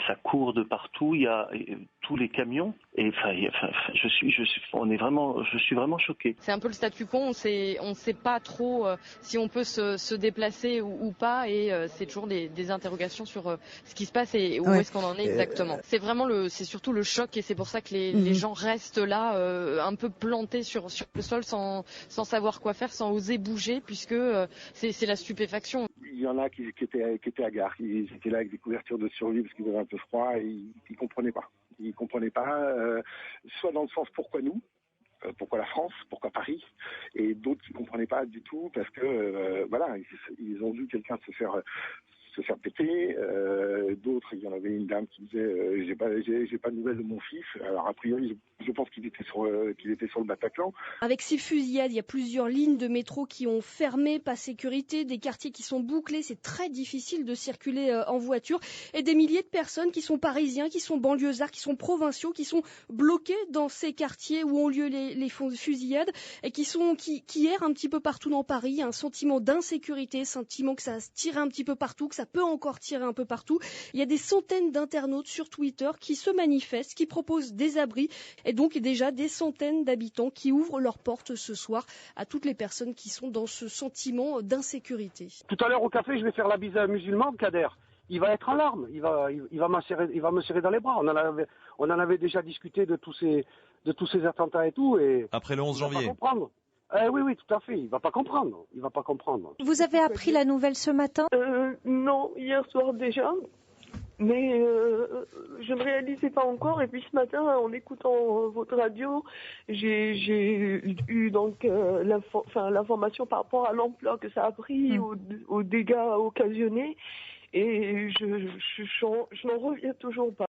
ça court de partout. Il y a tous les camions. Et je suis vraiment choqué. C'est un peu le statu quo. On sait pas trop si on peut se déplacer ou pas. Et c'est toujours des interrogations sur ce qui se passe et où est-ce qu'on en est exactement. C'est surtout le choc et c'est pour ça que les gens restent là, un peu plantés sur le sol sans savoir quoi faire, sans oser bouger, puisque c'est la stupéfaction. Il y en a qui étaient hagards, ils étaient là avec des couvertures de survie parce qu'ils avaient un peu froid et ils comprenaient pas. Ils comprenaient pas, soit dans le sens pourquoi nous, pourquoi la France, pourquoi Paris, et d'autres qui comprenaient pas du tout parce que ils ont vu quelqu'un se faire péter, d'autres, il y en avait une dame qui disait j'ai pas de nouvelles de mon fils. Alors a priori je pense qu'il était sur le Bataclan. Avec ces fusillades, il y a plusieurs lignes de métro qui ont fermé, pas sécurité, des quartiers qui sont bouclés, c'est très difficile de circuler en voiture et des milliers de personnes qui sont parisiens, qui sont banlieusards, qui sont provinciaux, qui sont bloqués dans ces quartiers où ont lieu les fusillades et qui errent un petit peu partout dans Paris, un sentiment d'insécurité, un sentiment que ça se tire un petit peu partout, que ça peut encore tirer un peu partout. Il y a des centaines d'internautes sur Twitter qui se manifestent, qui proposent des abris et donc déjà des centaines d'habitants qui ouvrent leurs portes ce soir à toutes les personnes qui sont dans ce sentiment d'insécurité. Tout à l'heure au café, je vais faire la bise à un musulman, Kader. Il va être en larmes, il va me serrer dans les bras. On en avait déjà discuté de tous ces attentats et tout. Et après le 11 janvier. Il va pas comprendre. Oui, tout à fait. Il va pas comprendre. Vous avez appris la nouvelle ce matin ? Non, hier soir déjà. Mais je ne réalisais pas encore. Et puis ce matin, en écoutant votre radio, j'ai eu donc l'information par rapport à l'ampleur que ça a pris, aux dégâts occasionnés. Et je n'en reviens toujours pas.